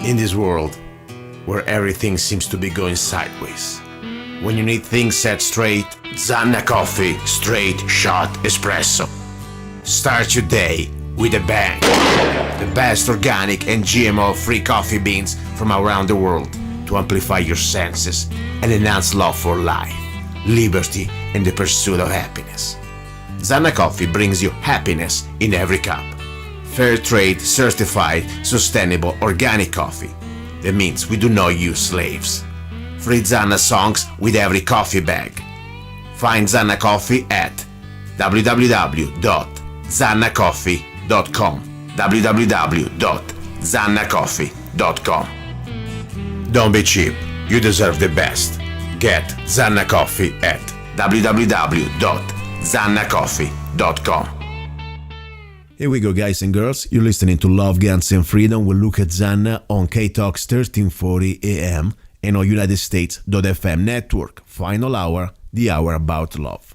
In this world, where everything seems to be going sideways, when you need things set straight, Zanna Coffee Straight Shot Espresso. Start your day with a bang. The best organic and GMO-free coffee beans from around the world to amplify your senses and enhance love for life, liberty, and the pursuit of happiness. Zanna Coffee brings you happiness in every cup. Fair trade, certified, sustainable, organic coffee. That means we do not use slaves. Free Zanna songs with every coffee bag. Find Zanna Coffee at www.zannacoffee.com www.zannacoffee.com. Don't be cheap, you deserve the best. Get Zanna Coffee at www.zannacoffee.com. Here we go, guys and girls. You're listening to Love, Guns and Freedom with Luca Zanna on K-Talks 1340 AM and on United States.fm network. Final hour, the hour about love.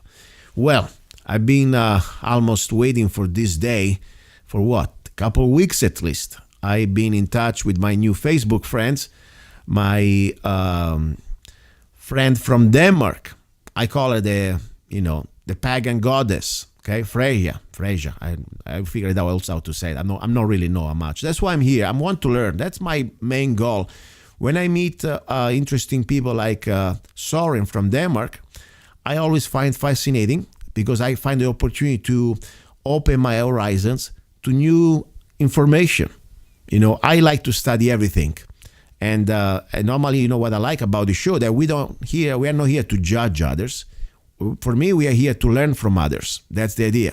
Well, I've been almost waiting for this day for what? A couple of weeks at least. I've been in touch with my new Facebook friends. My friend from Denmark, I call her the pagan goddess. Okay, Freya. I figured out also how to say it. I'm not really know how much. That's why I'm here. I want to learn. That's my main goal. When I meet interesting people like Sorren from Denmark, I always find fascinating because I find the opportunity to open my horizons to new information. I like to study everything. And normally, what I like about the show that we are not here to judge others. For me, we are here to learn from others. That's the idea.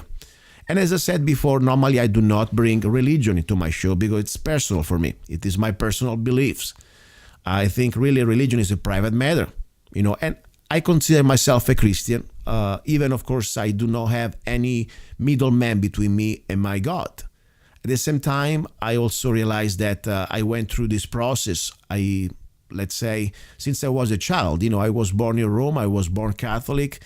And as I said before, normally I do not bring religion into my show because it's personal for me. It is my personal beliefs. I think really religion is a private matter, and I consider myself a Christian. Even, of course, I do not have any middleman between me and my God. At the same time, I also realized that I went through this process. Let's say, since I was a child, I was born in Rome, I was born Catholic,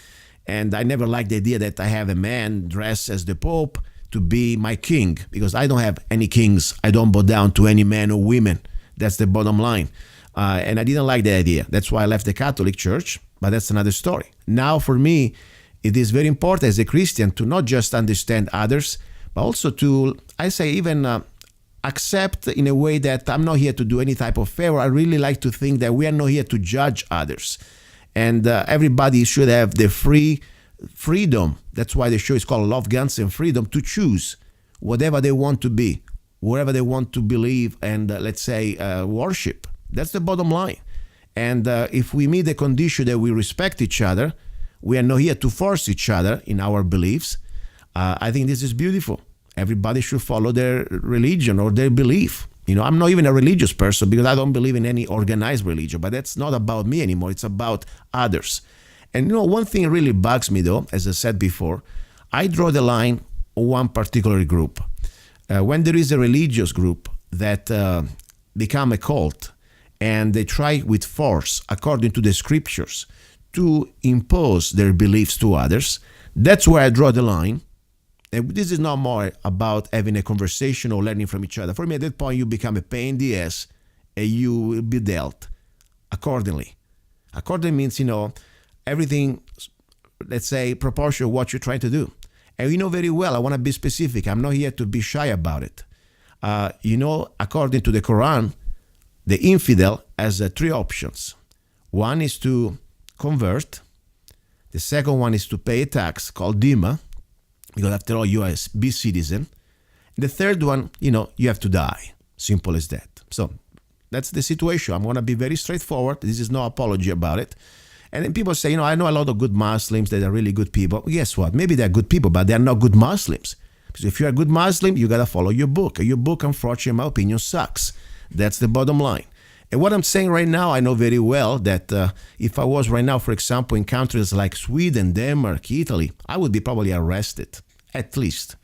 and I never liked the idea that I have a man dressed as the Pope to be my king, because I don't have any kings. I don't bow down to any man or women. That's the bottom line. And I didn't like the idea. That's why I left the Catholic Church, but that's another story. Now, for me, it is very important as a Christian to not just understand others, but also to, I say, even accept in a way that I'm not here to do any type of favor. I really like to think that we are not here to judge others. And everybody should have the freedom. That's why the show is called Love, Guns and Freedom, to choose whatever they want to be, wherever they want to believe and, let's say, worship. That's the bottom line. And if we meet the condition that we respect each other, we are not here to force each other in our beliefs. I think this is beautiful. Everybody should follow their religion or their belief. I'm not even a religious person because I don't believe in any organized religion, but that's not about me anymore. It's about others. And one thing really bugs me though, as I said before, I draw the line on one particular group. When there is a religious group that become a cult and they try with force, according to the scriptures, to impose their beliefs to others, that's where I draw the line. And this is not more about having a conversation or learning from each other. For me, at that point, you become a pain in the ass and you will be dealt accordingly. Accordingly means, everything, let's say, proportional to what you're trying to do. And you know very well, I want to be specific. I'm not here to be shy about it. According to the Quran, the infidel has three options. One is to convert. The second one is to pay a tax called Dima, because after all, you are a B citizen. The third one, you have to die. Simple as that. So that's the situation. I'm going to be very straightforward. This is no apology about it. And then people say, I know a lot of good Muslims that are really good people. Well, guess what? Maybe they're good people, but they're not good Muslims. Because if you're a good Muslim, you got to follow your book. Your book, unfortunately, in my opinion, sucks. That's the bottom line. And what I'm saying right now, I know very well that if I was right now, for example, in countries like Sweden, Denmark, Italy, I would be probably arrested, at least.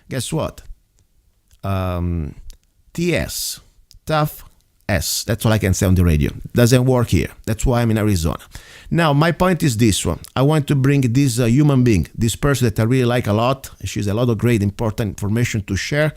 Guess what? TS, tough S. That's all I can say on the radio. Doesn't work here. That's why I'm in Arizona. Now, my point is this one. I want to bring this human being, this person that I really like a lot. She has a lot of great, important information to share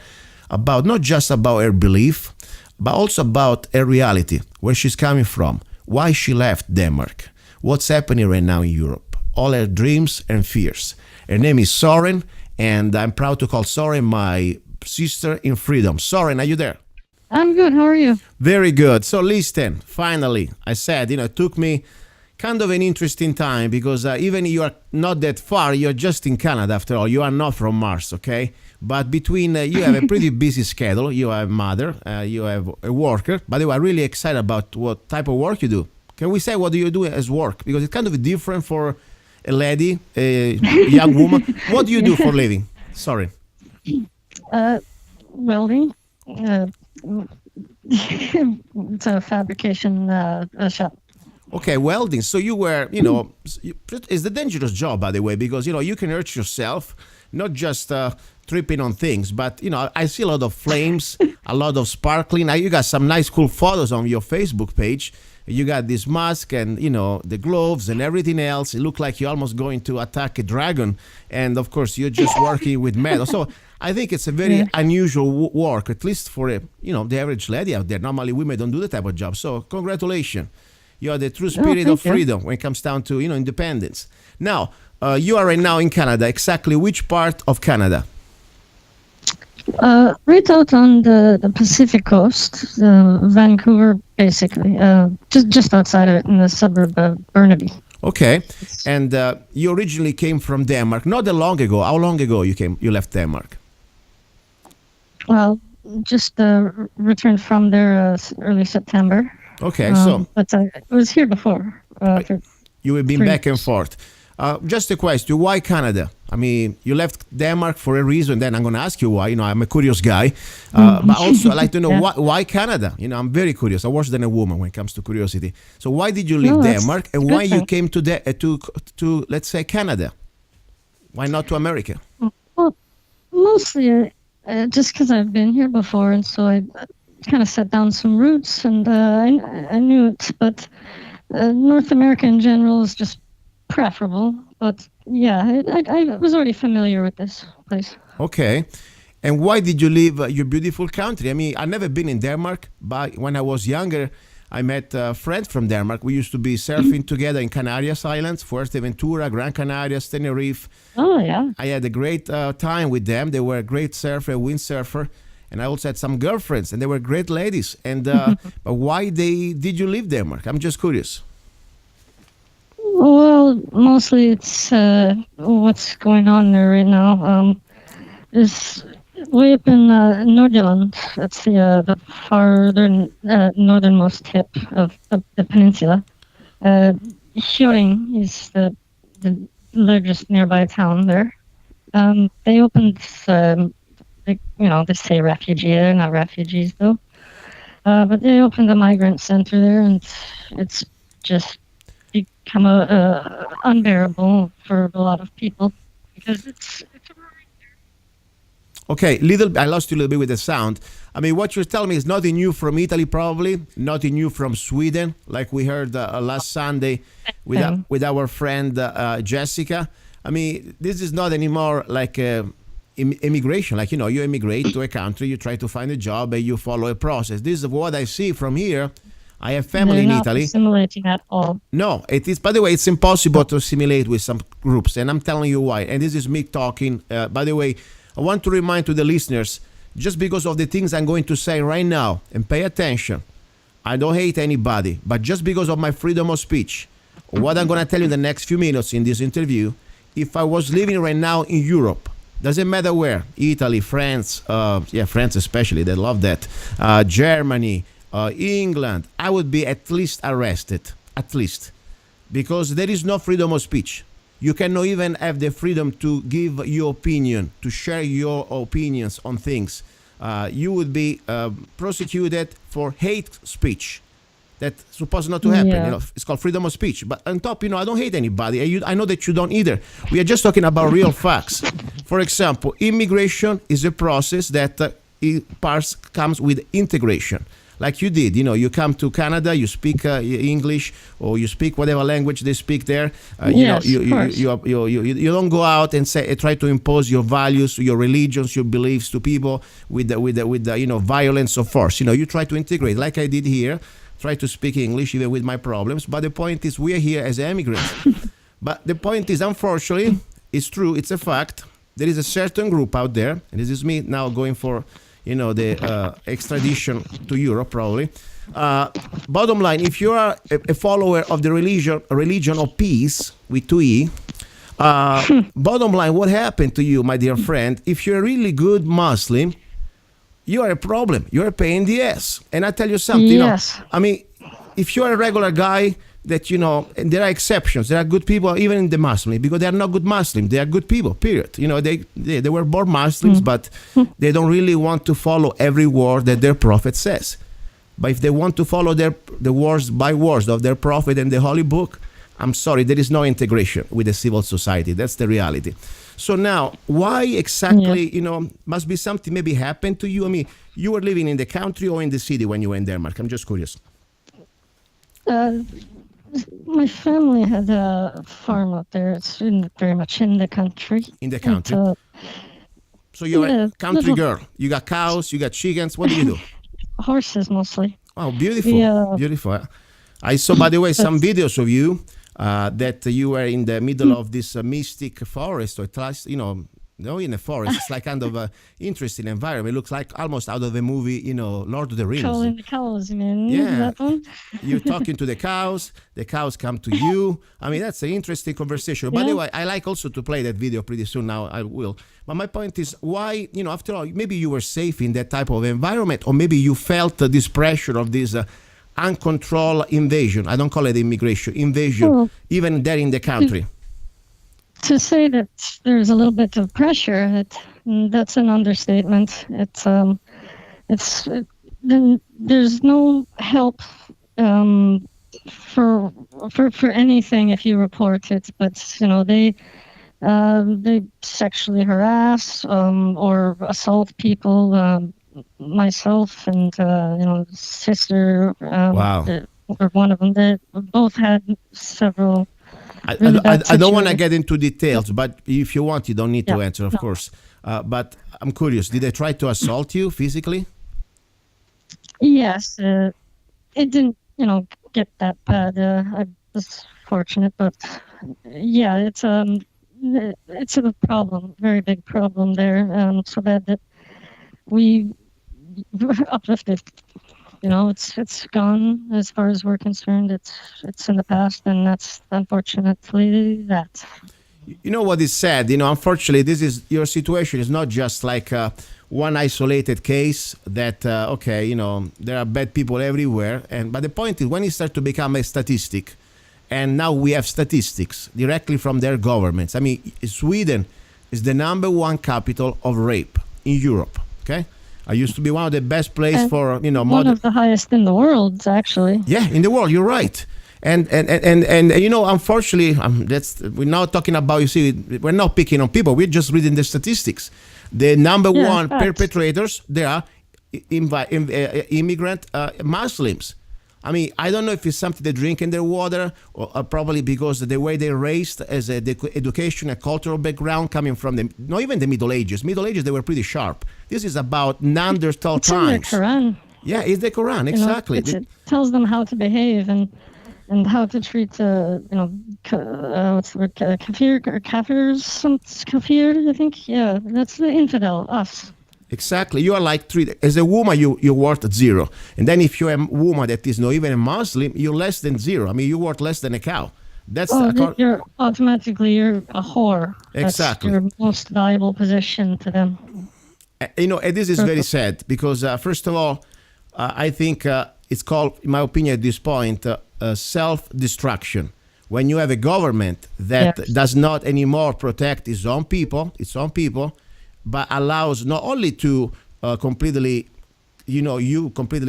about, not just about her belief, but also about her reality, where she's coming from, why she left Denmark, what's happening right now in Europe, all her dreams and fears. Her name is Sorren, and I'm proud to call Sorren my sister in freedom. Sorren, are you there? I'm good. How are you? Very good. So listen, finally, I said, it took me kind of an interesting time because even you are not that far, you're just in Canada after all. You are not from Mars, okay? But between you have a pretty busy schedule. You have a mother, you have a worker. By the way, I'm really excited about what type of work you do. Can we say what do you do as work? Because it's kind of different for a lady, a young woman. What do you do for a living? Sorry. Welding. It's a fabrication shop. Okay, welding. So you were, it's a dangerous job, by the way, because, you can hurt yourself, not just tripping on things, but, I see a lot of flames, a lot of sparkling. You got some nice, cool photos on your Facebook page. You got this mask and, the gloves and everything else. It looked like you're almost going to attack a dragon. And, of course, you're just working with metal. So I think it's a very unusual work, at least for, the average lady out there. Normally, women don't do that type of job. So congratulations. You are the true spirit of freedom when it comes down to, independence. Now, you are right now in Canada. Exactly which part of Canada? Right out on the Pacific coast, Vancouver, basically. Just outside of it, in the suburb of Burnaby. Okay. And you originally came from Denmark. Not that long ago. How long ago you left Denmark? Well, just returned from there early September. Okay, but I was here before. You have been back and forth. Just a question, why Canada? I mean, you left Denmark for a reason, then I'm going to ask you why. I'm a curious guy. But also, I'd like to know why Canada? I'm very curious. I'm worse than a woman when it comes to curiosity. So why did you leave Denmark and why you came to, let's say, Canada? Why not to America? Well, mostly just because I've been here before, and so I kind of set down some roots, and I knew it, but North America in general is just preferable. But yeah, I was already familiar with this place. Okay. And why did you leave your beautiful country? I mean, I've never been in Denmark, but when I was younger, I met friends from Denmark. We used to be surfing together in Canarias Islands, Fuerteventura, Gran Canarias, Tenerife. Oh, yeah. I had a great time with them. They were a great surfer, windsurfer. And I also had some girlfriends, and they were great ladies. And but why did you leave Denmark? I'm just curious. Well, mostly it's what's going on there right now. Is way up in Nordjylland. That's the farther northernmost tip of the peninsula. Hearing is the largest nearby town there. They opened. They say refugee. They're not refugees, though. But they opened a migrant center there, and it's just become unbearable for a lot of people because it's Okay, I lost you a little bit with the sound. I mean, what you're telling me is nothing new from Italy, probably nothing new from Sweden, like we heard last Sunday with our friend Jessica. I mean, this is not anymore like immigration. Like, you immigrate to a country, you try to find a job, and you follow a process. This is what I see from here. I have family in Italy. Not assimilating at all. No, it is. By the way, it's impossible to assimilate with some groups, and I'm telling you why. And this is me talking. By the way, I want to remind to the listeners, just because of the things I'm going to say right now, and pay attention, I don't hate anybody, but just because of my freedom of speech, what I'm going to tell you in the next few minutes in this interview, if I was living right now in Europe, doesn't matter where, Italy, France, France especially, they love that, Germany, England, I would be at least arrested, at least, because there is no freedom of speech. You cannot even have the freedom to give your opinion, to share your opinions on things. You would be prosecuted for hate speech. That's supposed not to happen. Yeah. It's called freedom of speech. But on top, I don't hate anybody. I know that you don't either. We are just talking about real facts. For example, immigration is a process that comes with integration. like you did. You come to Canada, you speak English, or you speak whatever language they speak there. Yes, of You course. you don't go out and try to impose your values, your religions, your beliefs to people with the violence or force. You try to integrate, like I did here. Try to speak English even with my problems. But the point is, we are here as immigrants. But the point is, unfortunately, it's true. It's a fact. There is a certain group out there, and this is me now going for, the extradition to Europe, probably. Bottom line, if you are a follower of the religion of peace with 2E, bottom line, what happened to you, my dear friend? If you're a really good Muslim, you are a problem. You're a pain in the ass. And I tell you something. Yes. If you're a regular guy, that and there are exceptions. There are good people even in the Muslim, because they are not good Muslims. They are good people. Period. They were born Muslims, but they don't really want to follow every word that their prophet says. But if they want to follow the words by words of their prophet and the holy book, I'm sorry, there is no integration with the civil society. That's the reality. So now, why exactly? Must be something maybe happened to you. You were living in the country or in the city when you were in Denmark? I'm just curious. My family had a farm out there. It's very much in the country. In the country. So you're a country girl. You got cows, you got chickens. What do you do? Horses mostly. Oh, beautiful. Yeah. Beautiful. I saw, by the way, some videos of you that you were in the middle of this mystic forest, or at least, in a forest. It's like kind of an interesting environment. It looks like almost out of a movie, Lord of the Rings. Calling the cows, man. Yeah. That one? You're talking to the cows come to you. That's an interesting conversation. By the way, I like also to play that video pretty soon. Now I will. But my point is, why, after all, maybe you were safe in that type of environment, or maybe you felt this pressure of this uncontrolled invasion. I don't call it immigration, invasion, even there in the country. To say that there's a little bit of pressure, that's an understatement. There's no help for anything if you report it. But they sexually harass or assault people. Myself and sister, Wow. or one of them, they both had several. I don't want to get into details, but if you want, you don't need to answer, of course. But I'm curious, did they try to assault you physically? Yes, it didn't, get that bad. I was fortunate, but yeah, it's a problem, very big problem there. So bad that we uplifted. It's gone as far as we're concerned. It's in the past, and that's unfortunately that. You know what is sad? Unfortunately, your situation is not just like one isolated case that, there are bad people everywhere. But the point is, when it starts to become a statistic, and now we have statistics directly from their governments. Sweden is the number one capital of rape in Europe, okay? I used to be one of the best places for, one of the highest in the world, actually. Yeah, in the world, you're right. And unfortunately, we're now talking about, we're not picking on people, we're just reading the statistics. The number one perpetrators, they are immigrant Muslims. I don't know if it's something they drink in their water, or probably because the way they're raised as the education and cultural background coming from not even the Middle Ages. Middle Ages, they were pretty sharp. This is about Neanderthal times. It's in the Quran. Yeah, it's the Quran, exactly. It tells them how to behave and how to treat, what's the word, kafir, I think. Yeah, that's the infidel, us. Exactly. You are like treated as a woman. You're worth 0, and then if you're a woman that is not even a Muslim, you're less than 0. You're worth less than a cow. That's you're a whore. Exactly. That's your most valuable position to them. And this is very sad because first of all, I think it's called, in my opinion, at this point, self-destruction. When you have a government that does not anymore protect its own people, but allows not only to completely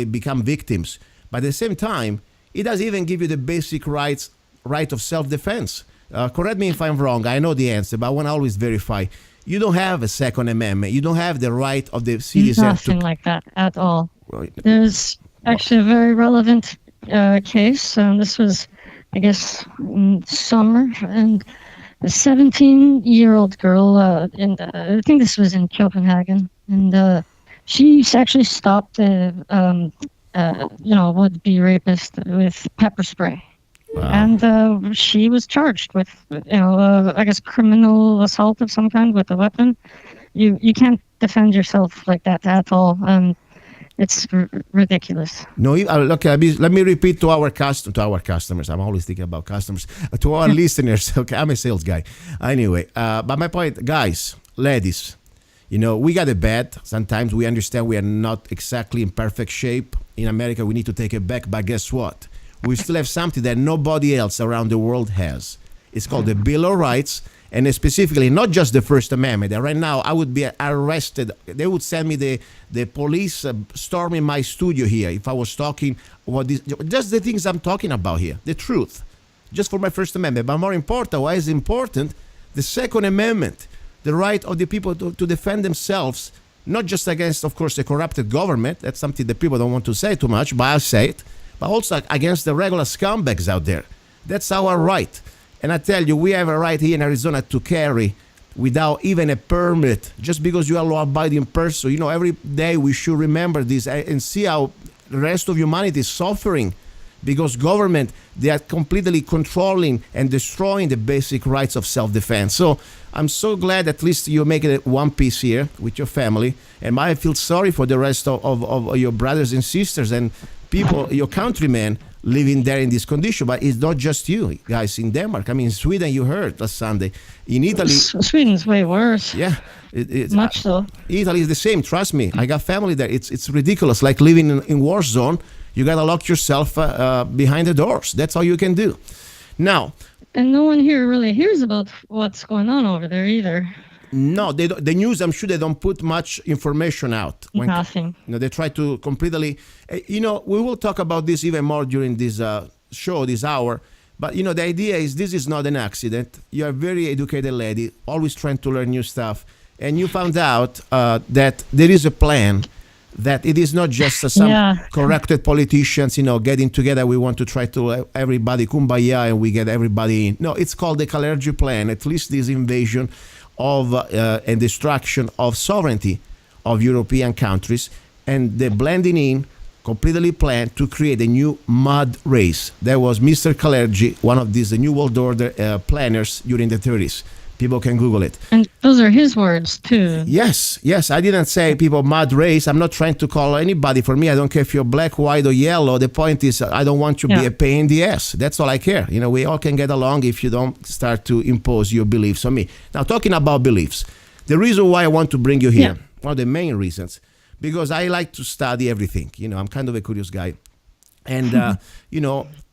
become victims, but at the same time, it doesn't even give you the basic right of self-defense. Correct me if I'm wrong. I know the answer, but I want to always verify. You don't have a Second Amendment. You don't have the right of the citizen. Nothing like that at all. There's actually a very relevant case. This was, I guess, in summer, and a 17-year-old girl, I think this was in Copenhagen, and she actually stopped would-be rapist with pepper spray. Wow. And she was charged with, I guess, criminal assault of some kind with a weapon. You can't defend yourself like that at all. It's ridiculous. No, look. Let me repeat to our customers. I'm always thinking about customers. To our listeners. Okay, I'm a sales guy. Anyway, but my point, guys, ladies, we got it bad. Sometimes we understand we are not exactly in perfect shape. In America, we need to take it back. But guess what? We still have something that nobody else around the world has. It's called the Bill of Rights, and specifically not just the First Amendment. And right now, I would be arrested. They would send me the police storming my studio here if I was talking about this. Just the things I'm talking about here, the truth, just for my First Amendment. But more important, why is it important? The Second Amendment, the right of the people to defend themselves, not just against, of course, the corrupted government. That's something that people don't want to say too much, but I'll say it. But also against the regular scumbags out there. That's our right. And I tell you, we have a right here in Arizona to carry without even a permit, just because you are a law-abiding person. Every day we should remember this and see how the rest of humanity is suffering because government, they are completely controlling and destroying the basic rights of self-defense. So I'm so glad at least you're making it one piece here with your family. And I feel sorry for the rest of your brothers and sisters and people, your countrymen, living there in this condition. But it's not just you guys in Denmark. I mean, in Sweden, you heard last Sunday. In Italy, Sweden's way worse. Yeah, it's much so. Italy is the same. Trust me, I got family there. It's ridiculous. Like living in war zone. You gotta lock yourself behind the doors. That's all you can do. Now, and no one here really hears about what's going on over there either. No, the news, I'm sure they don't put much information out. Nothing. They try to completely, we will talk about this even more during this show, this hour. But, the idea is this is not an accident. You're a very educated lady, always trying to learn new stuff. And you found out that there is a plan, that it is not just some corrupted politicians, getting together. We want to try to everybody kumbaya and we get everybody in. No, it's called the Kalergi plan, at least this invasion of and destruction of sovereignty of European countries, and the blending in completely planned to create a new mud race. That was Mr. Kalergi, one of these New World Order planners during the 30s. People can Google it. And those are his words, too. Yes. I didn't say people mud race. I'm not trying to call anybody. For me, I don't care if you're black, white, or yellow. The point is, I don't want you to be a pain in the ass. That's all I care. We all can get along if you don't start to impose your beliefs on me. Now, talking about beliefs, the reason why I want to bring you here, one of the main reasons, because I like to study everything. I'm kind of a curious guy. And,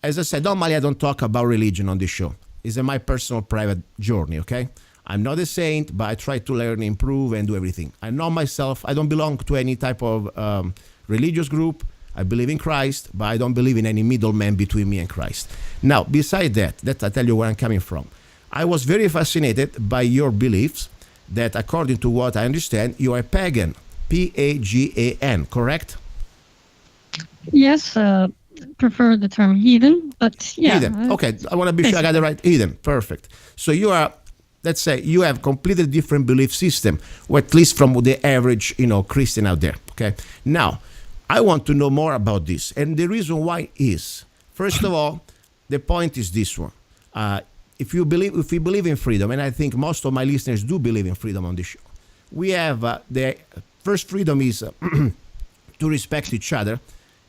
as I said, normally I don't talk about religion on this show. It's my personal private journey, okay? I'm not a saint, but I try to learn, improve, and do everything. I know myself. I don't belong to any type of religious group. I believe in Christ, but I don't believe in any middleman between me and Christ. Now, beside that I tell you where I'm coming from. I was very fascinated by your beliefs that, according to what I understand, you are a pagan, Pagan, correct? Yes, prefer the term heathen, but yeah. Heathen. Okay, I want to be sure I got it right. Heathen, perfect. So you are, let's say, you have completely different belief system, or at least from the average, Christian out there. Okay. Now, I want to know more about this, and the reason why is, first of all, the point is this one. If we believe in freedom, and I think most of my listeners do believe in freedom on this show, we have the first freedom is to respect each other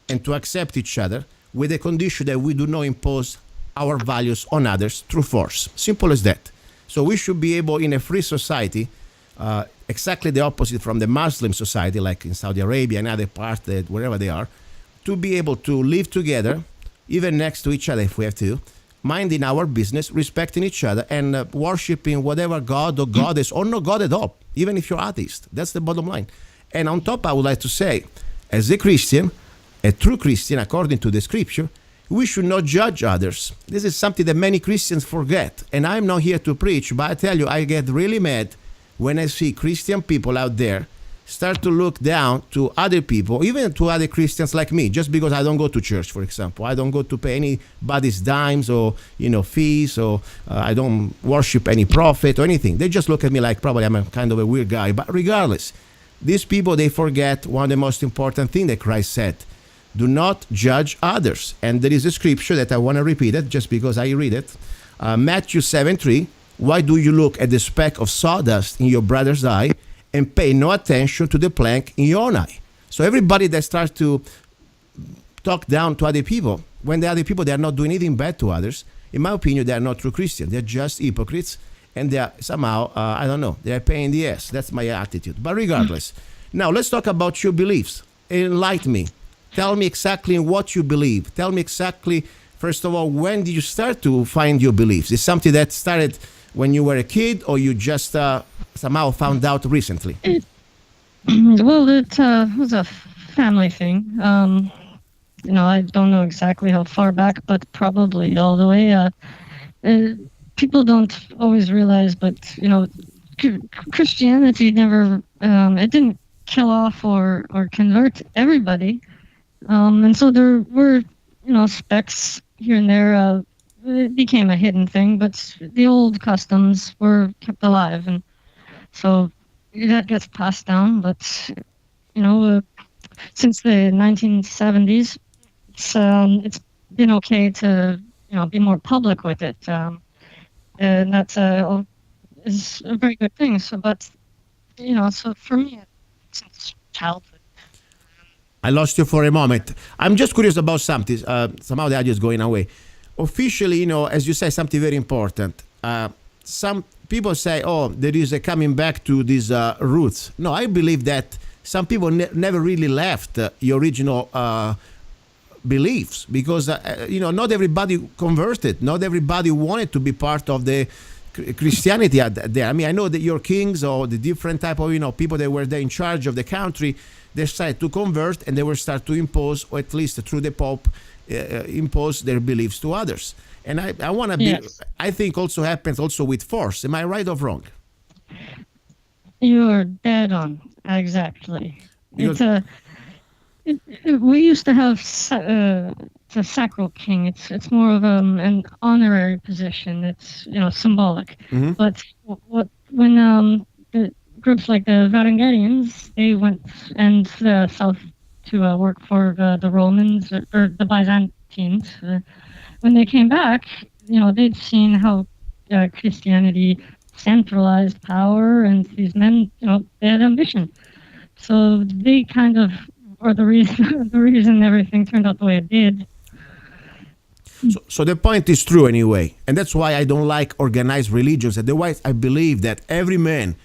and to accept each other with the condition that we do not impose our values on others through force. Simple as that. So we should be able, in a free society, exactly the opposite from the Muslim society, like in Saudi Arabia and other parts, wherever they are, to be able to live together, even next to each other if we have to, minding our business, respecting each other, and worshiping whatever God or goddess, or no God at all, even if you're atheist. That's the bottom line. And on top, I would like to say, as a Christian, a true Christian, according to the scripture, we should not judge others. This is something that many Christians forget. And I'm not here to preach, but I tell you, I get really mad when I see Christian people out there start to look down to other people, even to other Christians like me, just because I don't go to church, for example. I don't go to pay anybody's dimes or fees, or I don't worship any prophet or anything. They just look at me like probably I'm a kind of a weird guy. But regardless, these people, they forget one of the most important things that Christ said. Do not judge others. And there is a scripture that I want to repeat it just because I read it. Matthew 7:3. Why do you look at the speck of sawdust in your brother's eye and pay no attention to the plank in your own eye? So everybody that starts to talk down to other people, when the other people, they are not doing anything bad to others, in my opinion, they are not true Christians. They're just hypocrites, and they are somehow, I don't know, they are pain in the ass. That's my attitude. But regardless, now let's talk about your beliefs. Enlighten me. Tell me exactly what you believe. Tell me exactly, first of all, when did you start to find your beliefs? Is something that started when you were a kid, or you just somehow found out recently? Well, it was a family thing. I don't know exactly how far back, but probably all the way. People don't always realize, but Christianity never, it didn't kill off or convert everybody. And so there were, specks here and there. It became a hidden thing, but the old customs were kept alive, and so that gets passed down. But since the 1970s, it's been okay to be more public with it, and that's is a very good thing. So, but so for me, since childhood. I lost you for a moment. I'm just curious about something. Somehow the audio is going away. Officially, as you say, something very important. Some people say, oh, there is a coming back to these roots. No, I believe that some people never really left the original beliefs, because, not everybody converted. Not everybody wanted to be part of the Christianity there. I mean, I know that your kings or the different type of, people that were there in charge of the country, they decided to convert, and they will start to impose, or at least through the Pope, impose their beliefs to others. And I want to be, Yes. I think also happens also with force. Am I right or wrong? You're dead on. Exactly. Because- We used to have the sacral king. It's more of an honorary position. It's symbolic. Mhm. But when the groups like the Varangarians, they went and south to work for the Romans or the Byzantines. When they came back, they'd seen how Christianity centralized power, and these men, they had ambition. So they kind of are the reason the reason everything turned out the way it did. So the point is true anyway. And that's why I don't like organized religions. Otherwise, I believe that every man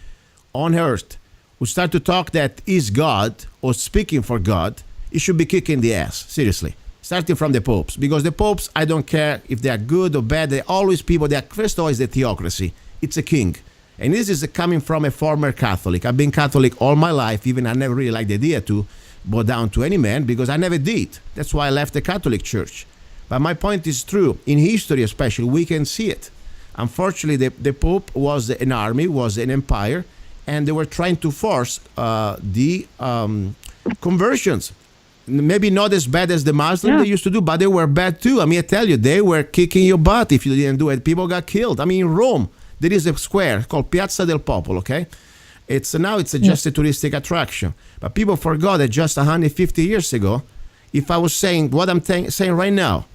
on earth who start to talk that is God or speaking for God, he should be kicking the ass. Seriously. Starting from the popes. Because the popes, I don't care if they are good or bad. They're always people. First of all, is the theocracy. It's a king. And this is coming from a former Catholic. I've been Catholic all my life. Even I never really liked the idea to bow down to any man, because I never did. That's why I left the Catholic Church. But my point is true. In history especially, we can see it. Unfortunately, the Pope was an army, was an empire, and they were trying to force the conversions. Maybe not as bad as the Muslims they used to do, but they were bad too. I mean, I tell you, they were kicking your butt if you didn't do it. People got killed. I mean, in Rome, there is a square called Piazza del Popolo, okay? It's just a touristic attraction. But people forgot that just 150 years ago, if I was saying what I'm saying right now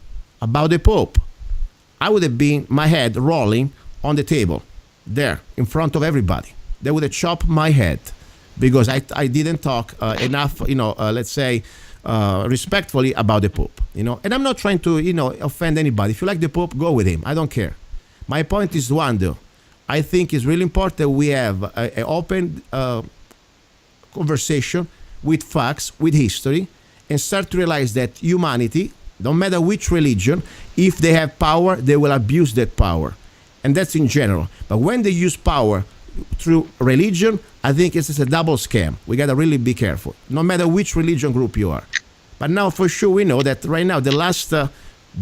about the Pope, I would have been my head rolling on the table there in front of everybody. They would have chopped my head because I didn't talk enough, let's say, respectfully about the Pope, And I'm not trying to, offend anybody. If you like the Pope, go with him. I don't care. My point is one, though. I think it's really important we have an open conversation with facts, with history, and start to realize that humanity, no matter which religion, if they have power, they will abuse that power. And that's in general. But when they use power through religion, I think it's a double scam. We got to really be careful, no matter which religion group you are. But now for sure we know that right now the last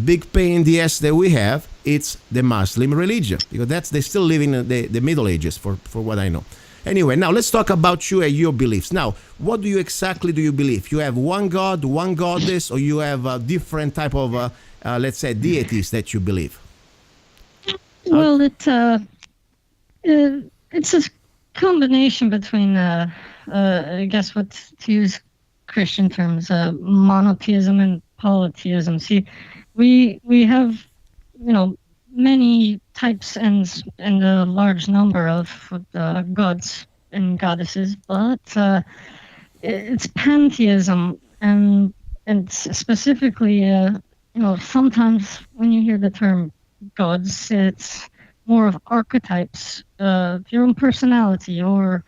big pain in the ass that we have, it's the Muslim religion, because they still live in the Middle Ages, for what I know. Anyway, now let's talk about you and your beliefs. Now, what do you exactly do you believe? You have one god, one goddess, or you have a different type of, let's say, deities that you believe? Well, it's a combination between, I guess, what to use Christian terms, monotheism and polytheism. See, we have, many types and a large number of gods and goddesses, but it's pantheism, and specifically, sometimes when you hear the term gods, it's more of archetypes of your own personality, or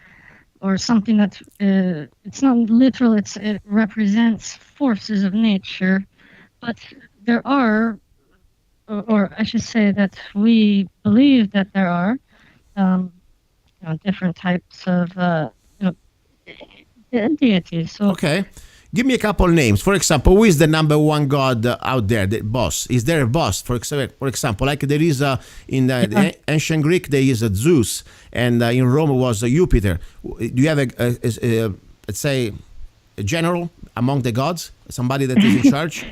something that it's not literal. It represents forces of nature, but there are, or I should say that we believe that there are different types of deities. So Okay. Give me a couple names. For example, who is the number one god out there, the boss? Is there a boss? For example, like there is in the ancient Greek, there is a Zeus, and in Rome was a Jupiter. Do you have let's say, a general among the gods? Somebody that is in charge?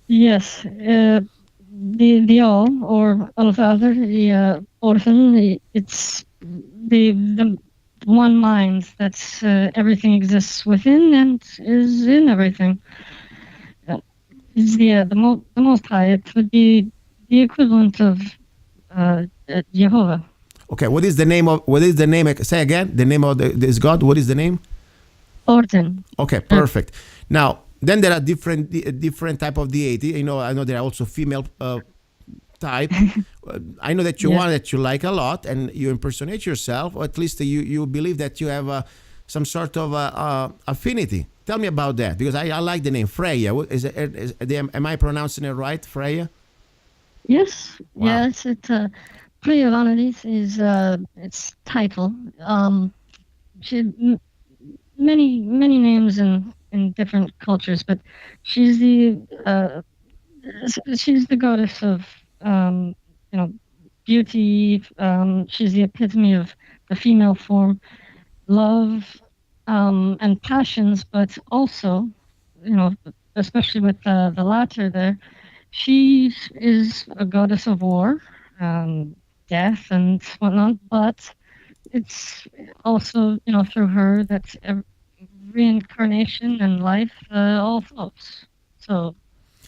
Yes, the all or Allfather, the Orphan. It's the one mind that's everything exists within and is in everything. Is the Most High. It would be the equivalent of Jehovah. Okay, what is the name? Say again, the name of this god. What is the name? Orton. Okay, perfect. Now, then there are different type of deity. I know there are also female type. I know that you one that you like a lot, and you impersonate yourself, or at least you believe that you have some sort of affinity. Tell me about that, because I like the name Freya. Am I pronouncing it right, Freya? Yes. Wow. Yes. Freya Vanadis is its title. She many names in different cultures, but she's the goddess of beauty. She's the epitome of the female form, love, and passions, but also, especially with the latter there, she is a goddess of war, death, and whatnot, but it's also, through her that reincarnation and life all flows. So,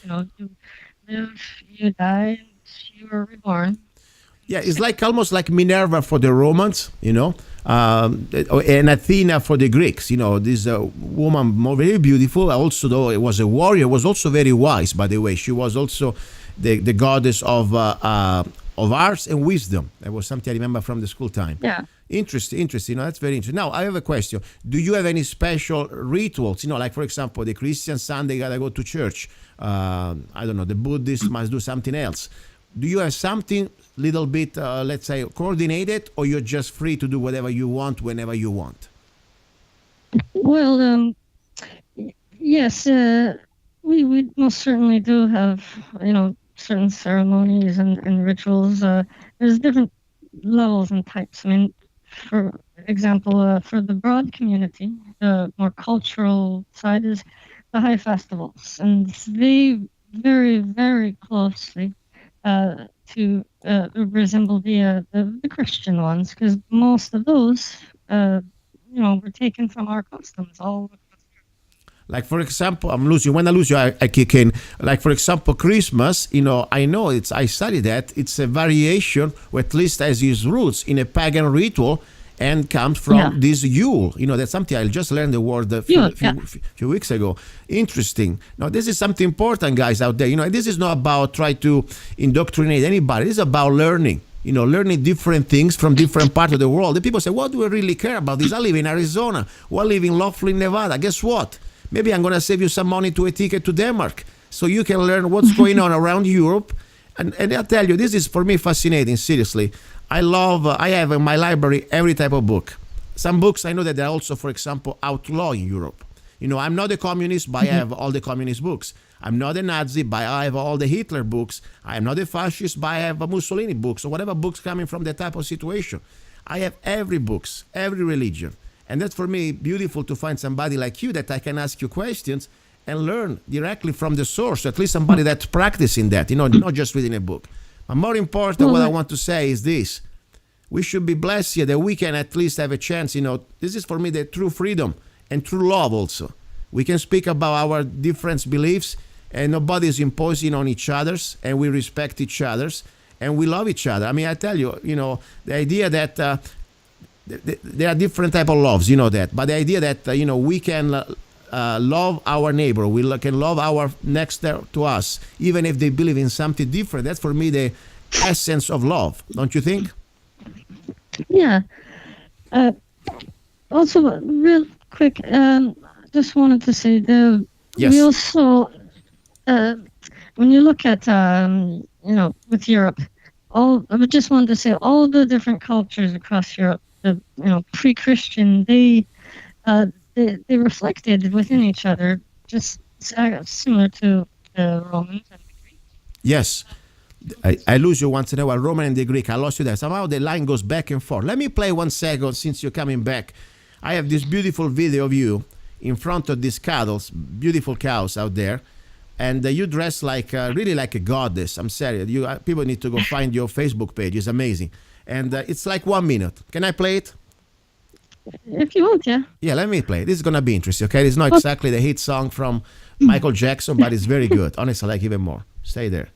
you live, you die, and you are reborn. Yeah, it's like almost like Minerva for the Romans, and Athena for the Greeks. This woman, very beautiful. Also, though it was a warrior, was also very wise. By the way, she was also the goddess of arts and wisdom. That was something I remember from the school time. Yeah. Interesting. That's very interesting. Now, I have a question. Do you have any special rituals? Like, for example, the Christian Sunday gotta go to church. I don't know. The Buddhists must do something else. Do you have something little bit, let's say, coordinated, or you're just free to do whatever you want whenever you want? Well, yes, we most certainly do have, certain ceremonies and rituals. There's different levels and types. I mean, for example, for the broad community, the more cultural side is the high festivals, and they very, very closely to resemble the Christian ones, because most of those, were taken from our customs. All. Like, for example, I'm losing. When I lose you, I kick in. Like, for example, Christmas, I know I study that. It's a variation, or at least has its roots in a pagan ritual, and comes from this Yule. That's something I just learned the word a few weeks ago. Interesting. Now, this is something important, guys, out there. This is not about trying to indoctrinate anybody. This is about learning. Learning different things from different parts of the world. The people say, what do I really care about this? I live in Arizona. Well, I live in Laughlin, Nevada. Guess what? Maybe I'm going to save you some money to a ticket to Denmark, so you can learn what's going on around Europe. And I'll tell you, this is for me fascinating, seriously. I have in my library every type of book. Some books I know that they're also, for example, outlaw in Europe. I'm not a communist, but I have all the communist books. I'm not a Nazi, but I have all the Hitler books. I'm not a fascist, but I have a Mussolini books, or whatever books coming from that type of situation. I have every books, every religion. And that's for me beautiful to find somebody like you that I can ask you questions and learn directly from the source, at least somebody that's practicing that, not just reading a book. But more important, what I want to say is this. We should be blessed here that we can at least have a chance, this is for me the true freedom and true love also. We can speak about our different beliefs and nobody is imposing on each other's, and we respect each other's and we love each other. I mean, I tell you, the idea that there are different type of loves, that, but the idea that, we can love our neighbor, we can love our next to us, even if they believe in something different, that's for me the essence of love, don't you think? Yeah. Also, real quick, just wanted to say Yes. we also, when you look at, with Europe, I just wanted to say all the different cultures across Europe, pre-Christian, they reflected within each other, just similar to the Romans and the Greeks. Yes. I lose you once in a while. Roman and the Greek, I lost you there. Somehow the line goes back and forth. Let me play 1 second since you're coming back. I have this beautiful video of you in front of these cows, beautiful cows out there. And you dress really like a goddess. I'm serious. People need to go find your Facebook page. It's amazing. And it's like 1 minute. Can I play it? If you want, yeah. Yeah, let me play it. This is going to be interesting, okay? It's not exactly the hit song from Michael Jackson, but it's very good. Honestly, I like even more. Stay there.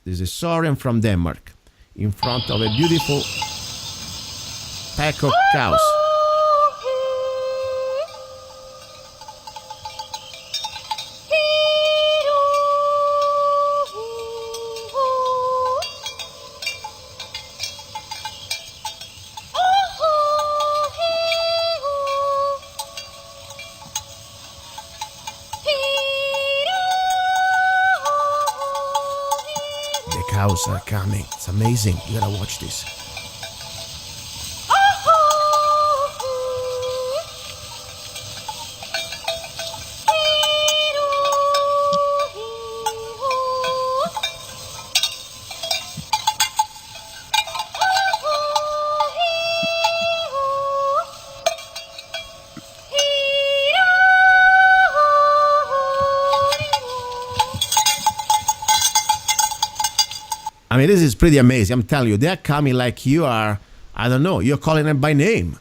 This is Sorren from Denmark in front of a beautiful pack of cows. Cows are coming. It's amazing. You gotta watch this. I mean, this is pretty amazing. I'm telling you, they're coming like you are, I don't know, you're calling them by name.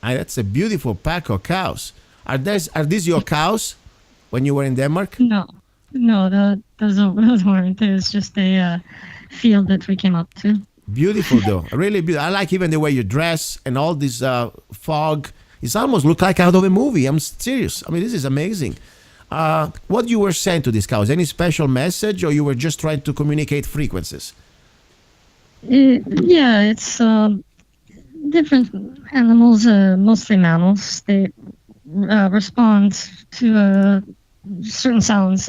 That's a beautiful pack of cows. Are these your cows when you were in Denmark? No, those weren't. It was just a field that we came up to. Beautiful, though. Really beautiful. I like even the way you dress and all this fog. It almost look like out of a movie. I'm serious. I mean, this is amazing. What you were saying to these cows? Any special message, or you were just trying to communicate frequencies? Yeah, it's different animals, mostly mammals. They respond to certain sounds,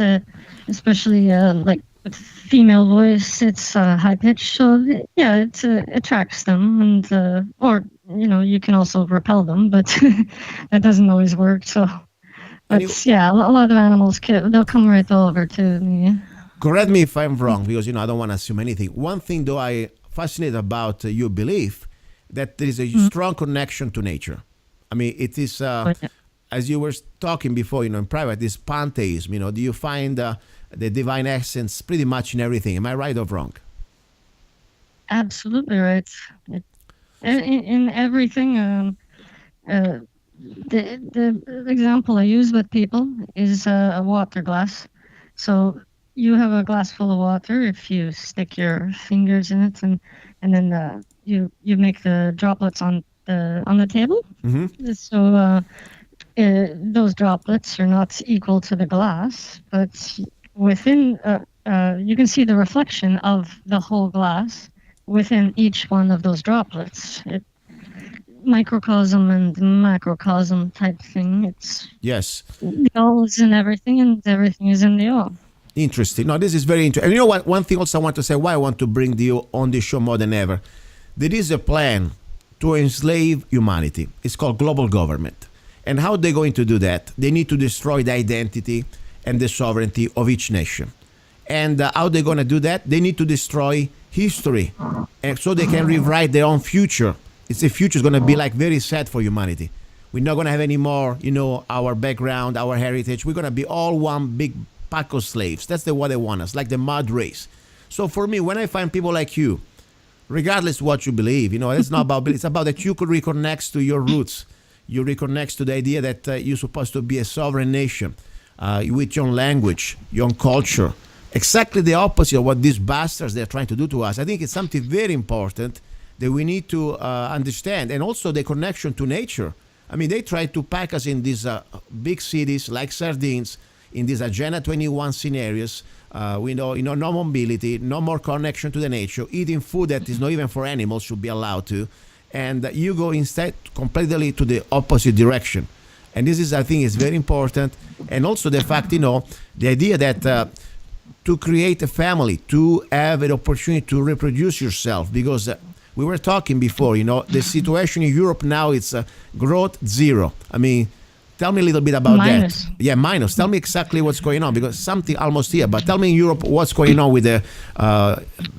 especially like with female voice. It's high pitched, so yeah, it attracts them, and or you can also repel them, but that doesn't always work. So. But yeah, a lot of animals, they'll come right over to me. Correct me if I'm wrong, because I don't want to assume anything. One thing, though, I fascinated about your belief that there is a strong connection to nature. I mean, it is, as you were talking before, in private, this pantheism. Do you find the divine essence pretty much in everything? Am I right or wrong? Absolutely right. In everything. The example I use with people is a water glass. So you have a glass full of water. If you stick your fingers in it, and then you make the droplets on the table. Mm-hmm. So those droplets are not equal to the glass, but within you can see the reflection of the whole glass within each one of those droplets. Microcosm and macrocosm type thing. It's the all is in everything, and everything is in the all. Interesting. No, this is very interesting. And what? One thing also I want to say, why I want to bring you on this show more than ever. There is a plan to enslave humanity. It's called global government. And how they're going to do that? They need to destroy the identity and the sovereignty of each nation. And how they're going to do that? They need to destroy history, and so they can rewrite their own future It's the future is going to be like very sad for humanity. We're not going to have any more, our background, our heritage. We're going to be all one big pack of slaves. That's what they want us, like the mud race. So for me, when I find people like you, regardless what you believe, it's not about, it's about that you could reconnect to your roots. You reconnect to the idea that you're supposed to be a sovereign nation with your own language, your own culture. Exactly the opposite of what these bastards they're trying to do to us. I think it's something very important that we need to understand, and also the connection to nature. I mean, they try to pack us in these big cities like sardines, in these Agenda 21 scenarios. We know, no mobility, no more connection to the nature, eating food that is not even for animals should be allowed to, and you go instead completely to the opposite direction. And this is, I think, is very important. And also the fact, the idea that to create a family, to have an opportunity to reproduce yourself, because we were talking before, the situation in Europe now, it's growth zero. I mean, tell me a little bit about Minus. that. Yeah, minus. Tell me exactly what's going on, because something almost here, but tell me in Europe what's going on with the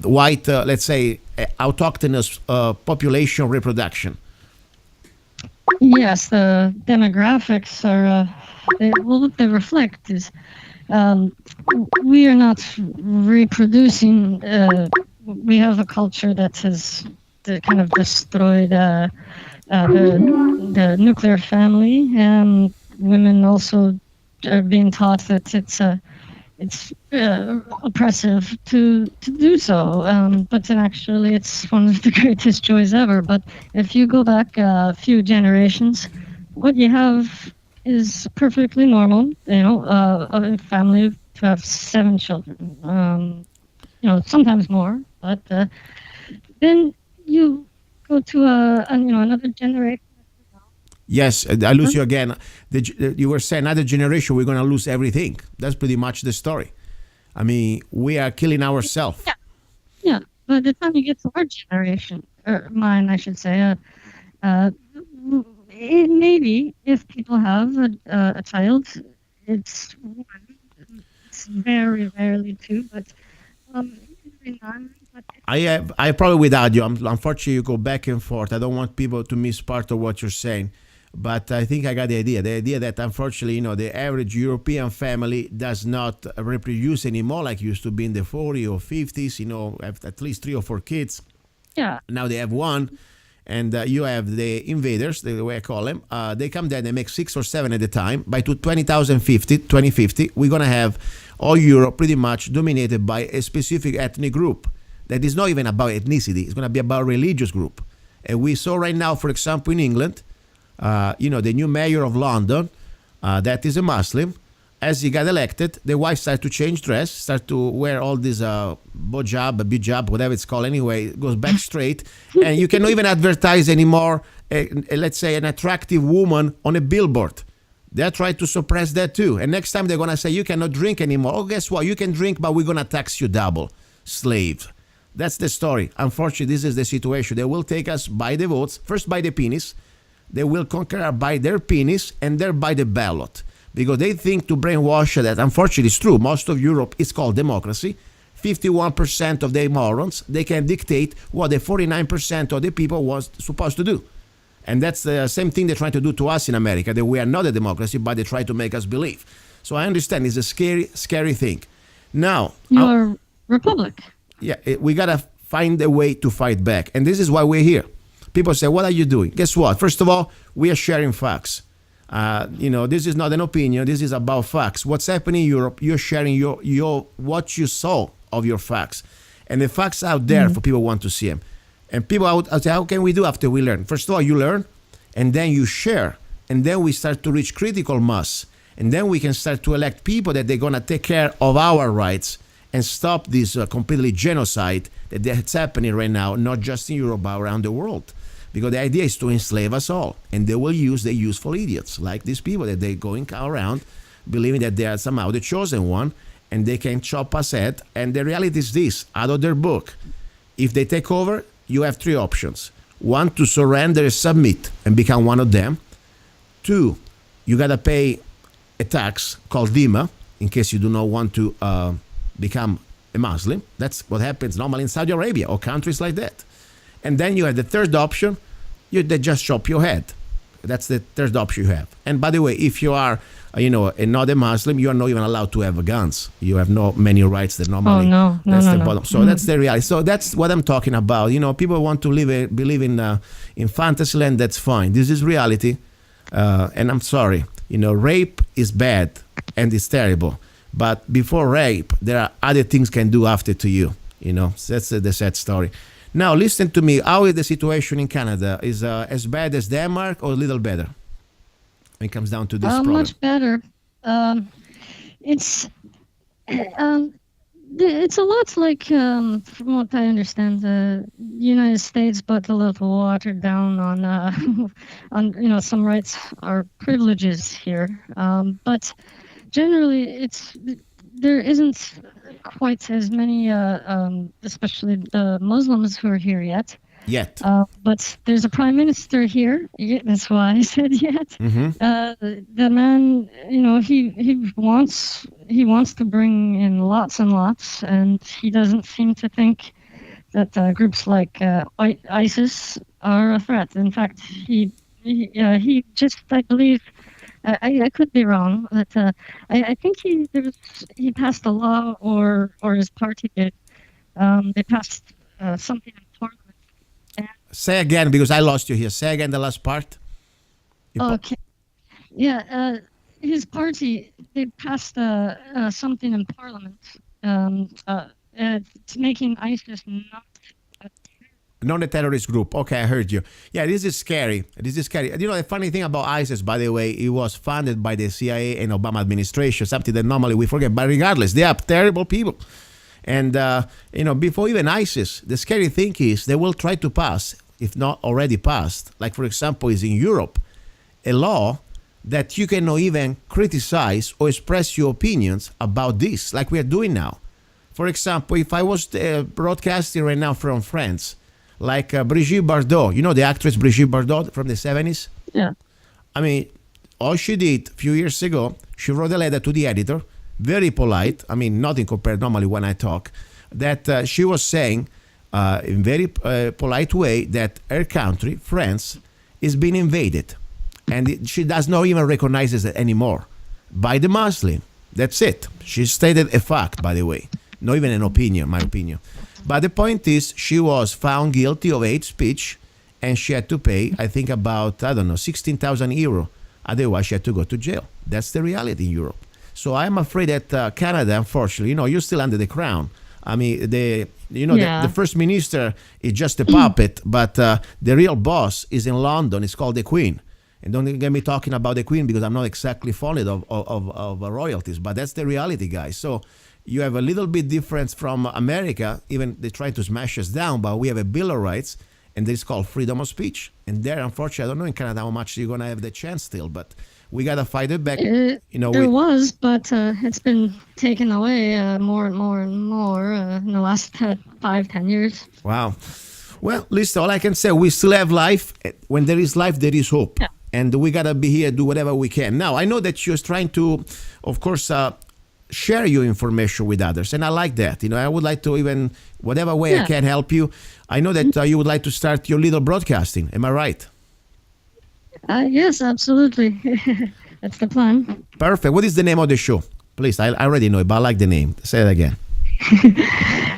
white, let's say, autochthonous population reproduction. Yes, the demographics are, what they reflect is we are not reproducing. We have a culture that has kind of destroyed the nuclear family, and women also are being taught that it's oppressive to do so, but then actually it's one of the greatest joys ever. But if you go back a few generations, what you have is perfectly normal. A family to have 7 children, sometimes more, but then you go to another generation. Yes, I lose you again. You were saying another generation, we're going to lose everything. That's pretty much the story. I mean, we are killing ourselves. Yeah. By the time you get to our generation, or mine, I should say, maybe if people have a child, it's one. It's very rarely two, but usually none. I probably without you. Unfortunately, you go back and forth. I don't want people to miss part of what you're saying. But I think I got the idea. The idea that unfortunately, the average European family does not reproduce anymore like it used to be in the 40s or 50s, have at least 3 or 4 kids. Yeah. Now they have one, and you have the invaders, the way I call them. They come there, they make 6 or 7 at a time. By 2050, we're going to have all Europe pretty much dominated by a specific ethnic group. That is not even about ethnicity. It's going to be about religious group. And we saw right now, for example, in England, the new mayor of London, that is a Muslim. As he got elected, the wife started to change dress, start to wear all this bijab, whatever it's called anyway. It goes back straight. And you cannot even advertise anymore, let's say, an attractive woman on a billboard. They're trying to suppress that too. And next time they're going to say, you cannot drink anymore. Oh, guess what? You can drink, but we're going to tax you double. Slave. That's the story. Unfortunately, this is the situation. They will take us by the votes, first by the penis. They will conquer us by their penis and then by the ballot. Because they think to brainwash that, unfortunately, it's true. Most of Europe is called democracy. 51% of the morons, they can dictate what the 49% of the people was supposed to do. And that's the same thing they're trying to do to us in America, that we are not a democracy, but they try to make us believe. So I understand it's a scary, scary thing. Now, Your republic. Yeah, we got to find a way to fight back. And this is why we're here. People say, what are you doing? Guess what? First of all, we are sharing facts. This is not an opinion. This is about facts. What's happening in Europe, you're sharing your what you saw of your facts. And the facts out there for people who want to see them. And people out say, how can we do after we learn? First of all, you learn, and then you share. And then we start to reach critical mass. And then we can start to elect people that they're going to take care of our rights and stop this completely genocide that's happening right now, not just in Europe, but around the world. Because the idea is to enslave us all. And they will use the useful idiots, like these people that they're going around believing that they are somehow the chosen one, and they can chop us head. And the reality is this, out of their book, if they take over, you have 3 options. 1, to surrender, submit, and become one of them. 2, you got to pay a tax called Dima, in case you do not want to become a Muslim. That's what happens normally in Saudi Arabia or countries like that. And then you have the third option, they just chop your head. That's the third option you have. And by the way, if you are, not a Muslim, you are not even allowed to have guns. You have no many rights that normally. Oh no, no, That's no, the no. bottom. So that's the reality. So that's what I'm talking about. People want to believe in fantasy land. That's fine. This is reality, and I'm sorry. Rape is bad and it's terrible. But before rape, there are other things can do after to you. So that's the sad story. Now listen to me. How is the situation in Canada? Is as bad as Denmark or a little better? When it comes down to this problem. Much better. It's it's a lot like, from what I understand, the United States, but a little watered down on on some rights or privileges here. But generally, there isn't quite as many, especially the Muslims who are here yet. But there's a prime minister here. That's why I said yet. The man, he wants to bring in lots and lots, and he doesn't seem to think that groups like ISIS are a threat. In fact, he just, I believe, I could be wrong, but I think he passed a law, or his party did. They passed something in Parliament. Say again, because I lost you here. Say again the last part. Okay. Yeah, his party, they passed something in Parliament making ISIS not a terrorist group. Okay, I heard you. Yeah, this is scary. The funny thing about ISIS, by the way, it was funded by the CIA and Obama administration, something that normally we forget. But regardless, they are terrible people. And, before even ISIS, the scary thing is they will try to pass, if not already passed, like, for example, is in Europe, a law that you cannot even criticize or express your opinions about this, like we are doing now. For example, if I was broadcasting right now from France, like Brigitte Bardot, the actress Brigitte Bardot from the 70s? Yeah. I mean, all she did a few years ago, she wrote a letter to the editor, very polite, nothing compared normally when I talk, that she was saying in very polite way that her country, France, is being invaded. And she does not even recognize it anymore by the Muslim. That's it. She stated a fact, by the way. Not even an opinion, my opinion. But the point is, she was found guilty of hate speech, and she had to pay, I think, about, 16,000 euro. Otherwise, she had to go to jail. That's the reality in Europe. So I'm afraid that Canada, unfortunately, you're still under the crown. The first minister is just a puppet, but the real boss is in London. It's called the Queen. And don't get me talking about the Queen, because I'm not exactly fond of royalties, but that's the reality, guys. So you have a little bit difference from America. Even they try to smash us down, but we have a Bill of Rights, and it's called freedom of speech. And there, unfortunately, I don't know in Canada how much you're going to have the chance still, but we got to fight it back. There was, but it's been taken away more and more and more in the last 5-10 years. Wow. Well, listen, all I can say, we still have life. When there is life, there is hope. Yeah. And we got to be here, do whatever we can. Now, I know that you're trying to, of course, share your information with others. And I like that. I would like to even, whatever way I can help you. I know that you would like to start your little broadcasting. Am I right? Yes, absolutely. That's the plan. Perfect. What is the name of the show? Please, I already know it, but I like the name. Say it again.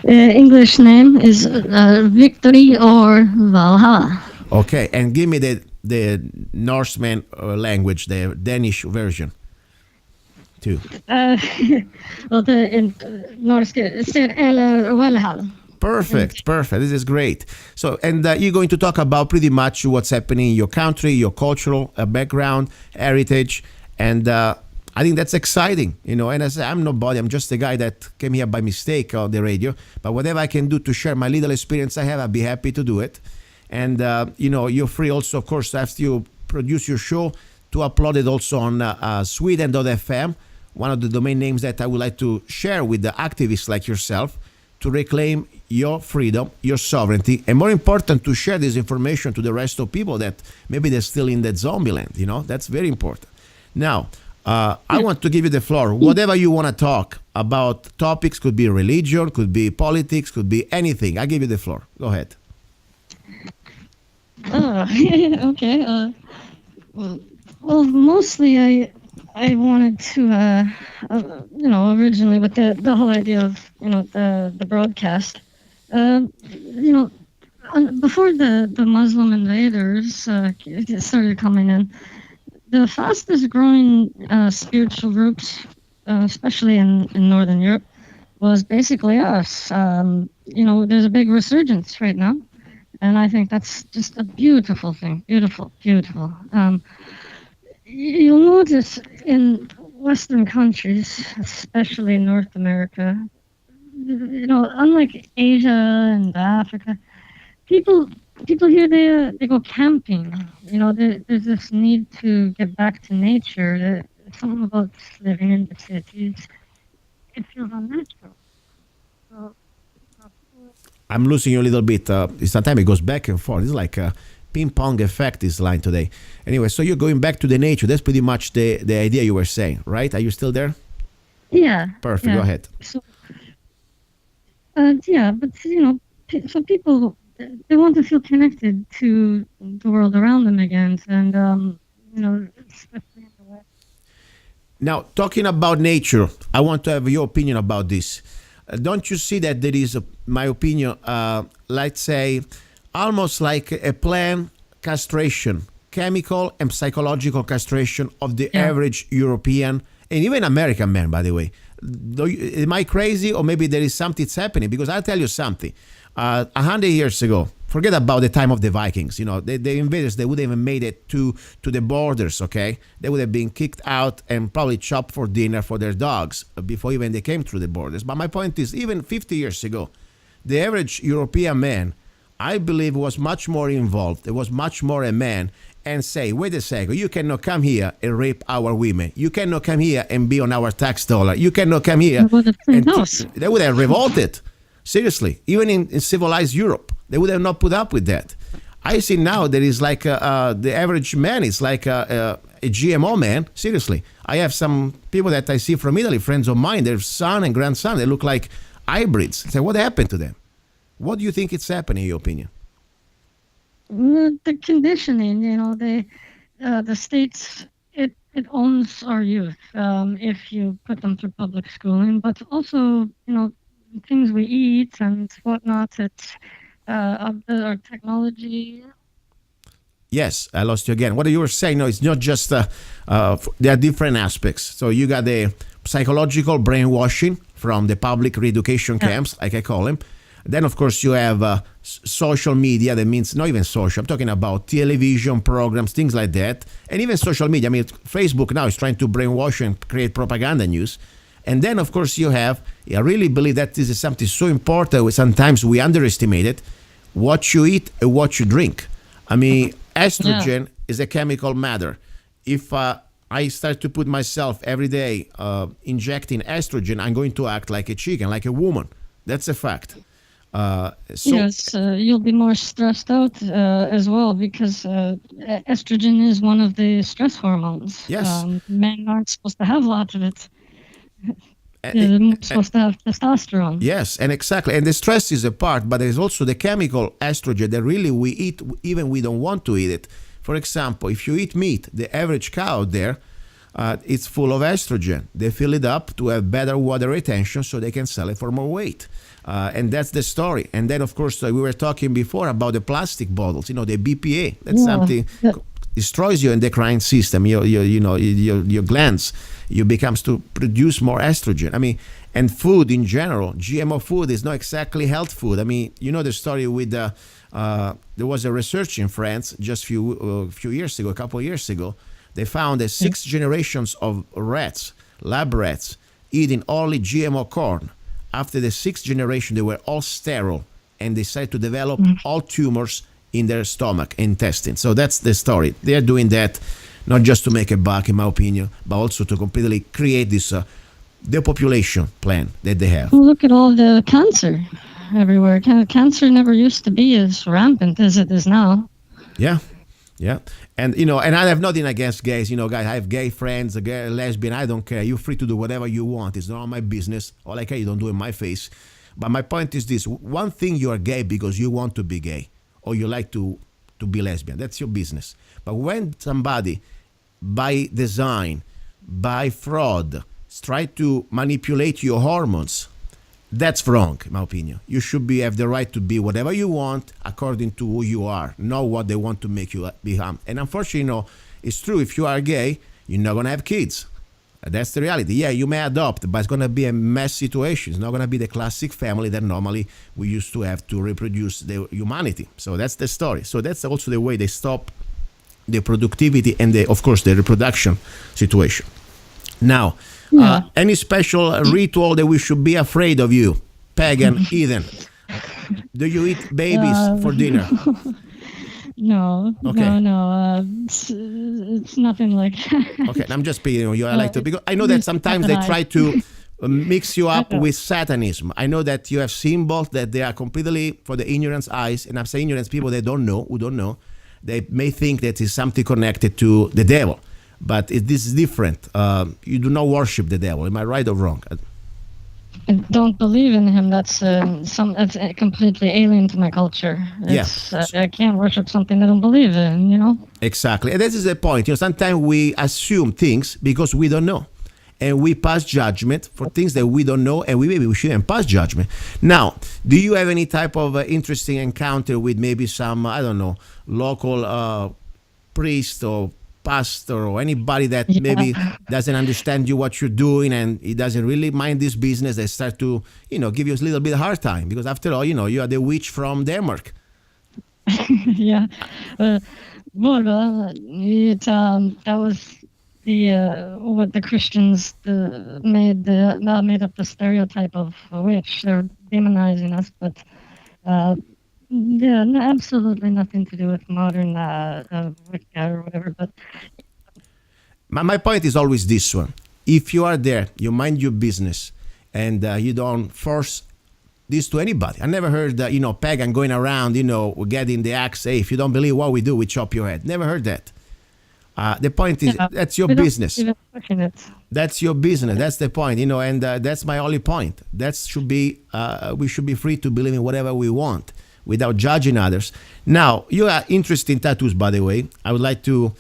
English name is Victory or Valhalla. Okay, and give me the Norseman language, the Danish version, too. Well, in Norse, it's Valhalla. Perfect. This is great. So, and you're going to talk about pretty much what's happening in your country, your cultural background, heritage, and I think that's exciting, And I say, I'm nobody. I'm just a guy that came here by mistake on the radio. But whatever I can do to share my little experience I have, I'd be happy to do it. And, you're free also, of course, after you produce your show, to upload it also on Sweden.fm, one of the domain names that I would like to share with the activists like yourself to reclaim your freedom, your sovereignty, and more important, to share this information to the rest of people that maybe they're still in that zombie land, That's very important. Now, I want to give you the floor. Whatever you want to talk about, topics, could be religion, could be politics, could be anything. I give you the floor. Go ahead. Okay. Well, well, mostly I wanted to, originally with the whole idea of, the broadcast, you know, before the Muslim invaders started coming in, the fastest growing spiritual groups, especially in Northern Europe, was basically us. There's a big resurgence right now, and I think that's just a beautiful thing. Beautiful, beautiful. You'll notice in Western countries, especially North America, unlike Asia and Africa, people people here they go camping. There's this need to get back to nature. Something about living in the cities, it feels unnatural. So, I'm losing you a little bit. Sometimes it goes back and forth. It's like a ping pong effect, this line today. Anyway, so you're going back to the nature. That's pretty much the idea you were saying, right? Are you still there? yeah, Perfect. yeah. Go ahead. So, yeah, but some people they want to feel connected to the world around them again, and especially in the West. Now, talking about nature, I want to have your opinion about this. Don't you see that there is, my opinion, let's say, almost like a planned castration, chemical and psychological castration of the Yeah. average European and even American man, by the way? Am I crazy, or maybe there is something that's happening? Because I'll tell you something. 100 years ago, forget about the time of the Vikings. The invaders, they would have even made it to the borders, okay? They would have been kicked out and probably chopped for dinner for their dogs before even they came through the borders. But my point is, even 50 years ago, the average European man, I believe, was much more involved. It was much more a man and say, wait a second, you cannot come here and rape our women. You cannot come here and be on our tax dollar. You cannot come here. They would have said And no. they would have revolted. Seriously, even in civilized Europe, they would have not put up with that. I see now there is like the average man is like a GMO man. Seriously, I have some people that I see from Italy, friends of mine, their son and grandson, they look like hybrids. I say, what happened to them? What do you think it's happening, in your opinion? The conditioning, the states, it owns our youth if you put them through public schooling, but also, things we eat and whatnot, it's our technology. Yes, I lost you again. What you were saying, no, it's not just, there are different aspects. So you got the psychological brainwashing from the public re-education Yeah. camps, like I call them. Then, of course, you have social media. That means not even social. I'm talking about television programs, things like that. And even social media. I mean, Facebook now is trying to brainwash and create propaganda news. And then, of course, you have, I really believe that this is something so important. Sometimes we underestimate it, what you eat and what you drink. I mean, estrogen is a chemical matter. If I start to put myself every day injecting estrogen, I'm going to act like a chicken, like a woman. That's a fact. So Yes, you'll be more stressed out as well because estrogen is one of the stress hormones. Yes. Men aren't supposed to have lots of it. a- They're a- supposed to have testosterone. yes, and exactly. And the stress is a part, but there is also the chemical estrogen that really we eat, even we don't want to eat it. For example, if you eat meat, the average cow out there, it's full of estrogen. They fill it up to have better water retention so they can sell it for more weight. And that's the story. And then, of course, we were talking before about the plastic bottles, the BPA. That's Yeah. something Yeah. destroys your endocrine system, your glands. You becomes to produce more estrogen. I mean, and food in general, GMO food is not exactly health food. I mean, the story with there was a research in France just few years ago, a couple of years ago. They found that 6 generations of rats, lab rats, eating only GMO corn. After the 6th generation, they were all sterile and decided to develop all tumors in their stomach, intestine. So that's the story. They are doing that not just to make a buck, in my opinion, but also to completely create this depopulation plan that they have. Well, look at all the cancer everywhere. Cancer never used to be as rampant as it is now. Yeah, yeah. And and I have nothing against gays. Guys, I have gay friends, a gay, lesbian. I don't care. You're free to do whatever you want. It's not my business. All I care you don't do in my face. But my point is this: one thing, you are gay because you want to be gay, or you like to to be lesbian. That's your business. But when somebody, by design, by fraud, try to manipulate your hormones, that's wrong, in my opinion. You should have the right to be whatever you want according to who you are, not what they want to make you become. And unfortunately, it's true. If you are gay, you're not gonna have kids. That's the reality. Yeah, you may adopt, but it's gonna be a mess situation. It's not gonna be the classic family that normally we used to have to reproduce the humanity. So that's the story. So that's also the way they stop the productivity and of course the reproduction situation. Now, any special ritual that we should be afraid of you, Pagan, Heathen? Do you eat babies for dinner? No, Okay. no. It's nothing like that. Okay, I'm just being you. I like to, because I know that sometimes they try to mix you up with Satanism. I know that you have symbols that they are completely for the ignorance eyes, and I'm saying ignorance people who don't know, they may think that it's something connected to the devil. But this is different. You do not worship the devil. Am I right or wrong? I don't believe in him. That's that's completely alien to my culture. I can't worship something I don't believe in. Exactly. And this is the point. Sometimes we assume things because we don't know. And we pass judgment for things that we don't know, and maybe we shouldn't pass judgment. Now, do you have any type of interesting encounter with maybe some, I don't know, local priest or pastor or anybody that maybe doesn't understand you what you're doing and he doesn't really mind this business? They start to give you a little bit of hard time because after all you are the witch from Denmark. Yeah, that was what the Christians made up the stereotype of a witch. They're demonizing us, but absolutely nothing to do with modern Wicca or whatever. But my point is always this one: if you are there, you mind your business, and you don't force this to anybody. I never heard Pagan going around getting the axe. Hey, if you don't believe what we do, we chop your head. Never heard that. The point is that's your business. That's your business. That's the point, and that's my only point. That should be we should be free to believe in whatever we want without judging others. Now, you are interested in tattoos, by the way. I would like to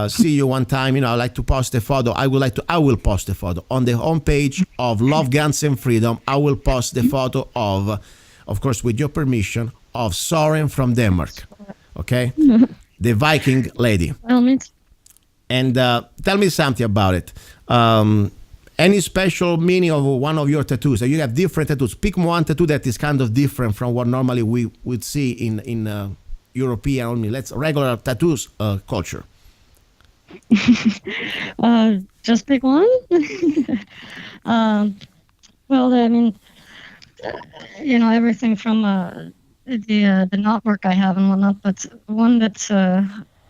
see you one time. I'd like to post a photo. I will post a photo on the homepage of Love, Guns and Freedom. I will post the photo of course, with your permission, of Sorren from Denmark. Okay, the Viking lady. And tell me something about it. Any special meaning of one of your tattoos? You have different tattoos. Pick one tattoo that is kind of different from what normally we would see in European, only regular tattoos culture. Just pick one. Well, I mean, everything from the knot work I have and whatnot, but one that's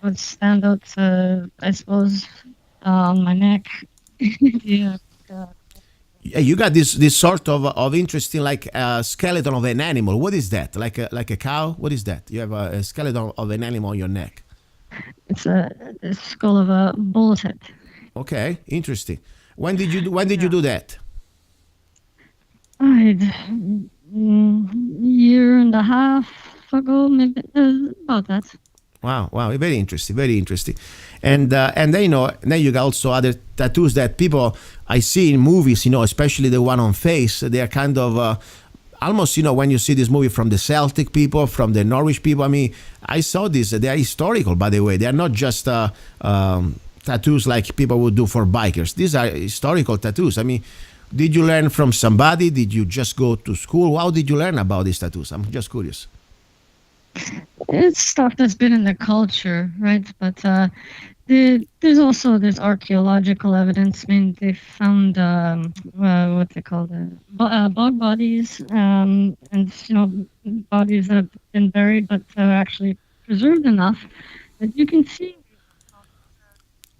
would stand out, I suppose, on my neck. Yeah. You got this sort of interesting, like a skeleton of an animal. What is that? Like a cow? What is that? You have a skeleton of an animal on your neck. It's a skull of a bull's head. Okay, interesting. When did you do that? Year and a half ago, maybe, about that. Wow, very interesting, very interesting. And then then you got also other tattoos that people I see in movies, especially the one on face. They are kind of almost, when you see this movie from the Celtic people, from the Norwich people. I mean, I saw this. They are historical, by the way. They are not just tattoos like people would do for bikers. These are historical tattoos. I mean, did you learn from somebody? Did you just go to school? How did you learn about these tattoos? I'm just curious. It's stuff that's been in the culture, right? But there's archaeological evidence. I mean, they found what they call bog bodies, and bodies that have been buried but are actually preserved enough that you can see.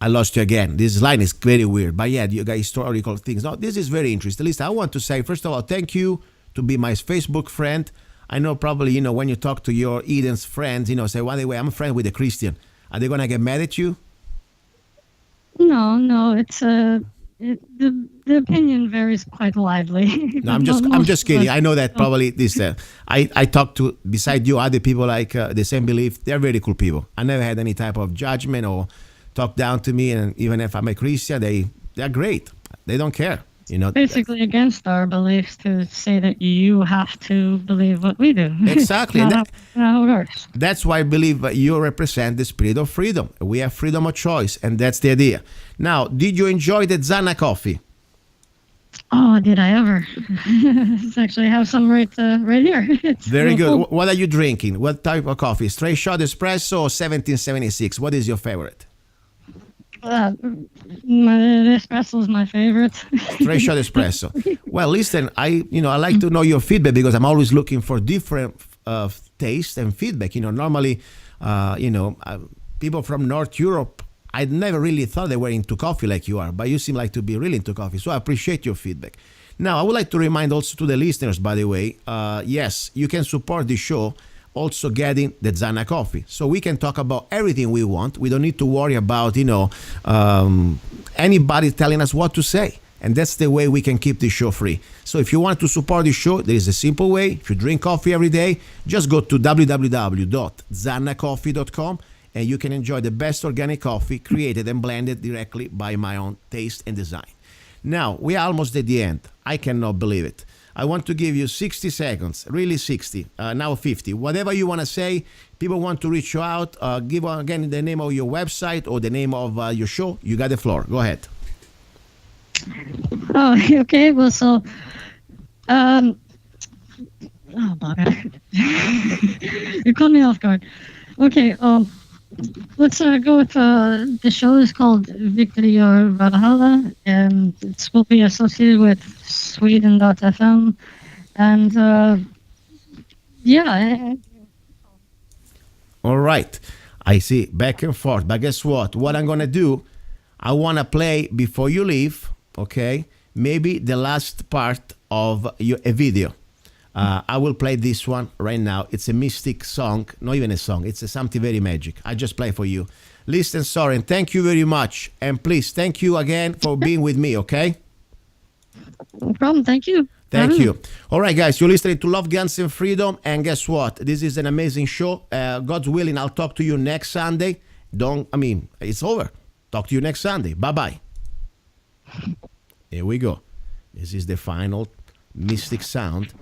I lost you again. This line is very weird, but yeah, you got historical things. Now, this is very interesting. At least I want to say, first of all, thank you to be my Facebook friend. I know probably, when you talk to your Heathen's friends, say, by the way, I'm a friend with a Christian. Are they going to get mad at you? No, it's The opinion varies quite widely. No, but I'm most just of kidding. us I know that don't. probably this. I talked to beside you other people like the same belief. They're very cool people. I never had any type of judgment or talk down to me. And even if I'm a Christian, they're great. They don't care. You know. Basically against our beliefs to say that you have to believe what we do. Exactly, Not and how it works. that's why I believe that you represent the spirit of freedom. We have freedom of choice, and that's the idea. Now, did you enjoy the Zanna coffee? Oh, did I ever? Let's actually have some right here. It's Very real good. cool. What are you drinking? What type of coffee? Straight shot espresso or 1776? What is your favorite? Uh, the espresso is my favorite. Straight shot espresso. Well, listen, I like to know your feedback because I'm always looking for different taste and feedback. Normally, people from North Europe, I never really thought they were into coffee like you are, but you seem like to be really into coffee. So I appreciate your feedback. Now, I would like to remind also to the listeners, by the way, yes, you can support the show also getting the Zanna coffee. So we can talk about everything we want. We don't need to worry about, anybody telling us what to say. And that's the way we can keep the show free. So if you want to support the show, there is a simple way. If you drink coffee every day, just go to www.zannacoffee.com and you can enjoy the best organic coffee created and blended directly by my own taste and design. Now, we are almost at the end. I cannot believe it. I want to give you 60 seconds, really 60, now 50. Whatever you want to say, people want to reach you out, give again the name of your website or the name of your show. You got the floor. Go ahead. Oh, okay. Well, so, oh, bugger. You caught me off guard. Okay, let's go with the show is called Victory or Valhalla, and it will be associated with Sweden.fm, and yeah. All right. I see back and forth. But guess what? What I'm going to do, I want to play before you leave, okay? Maybe the last part of a video. I will play this one right now. It's a mystic song, not even a song. It's something very magic. I just play for you. Listen, Sorren, thank you very much. And please, thank you again for being with me, okay? No problem. Thank you. Thank you. All right, guys, you're listening to Love, Guns, and Freedom. And guess what? This is an amazing show. God's willing, I'll talk to you next Sunday. It's over. Talk to you next Sunday. Bye-bye. Here we go. This is the final mystic sound,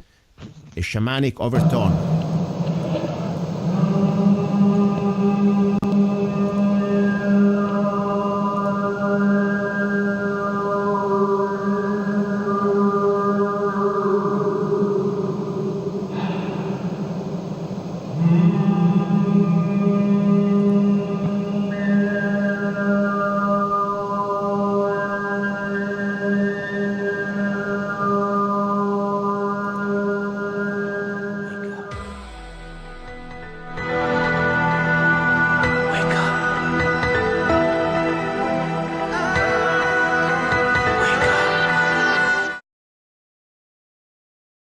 a shamanic overtone.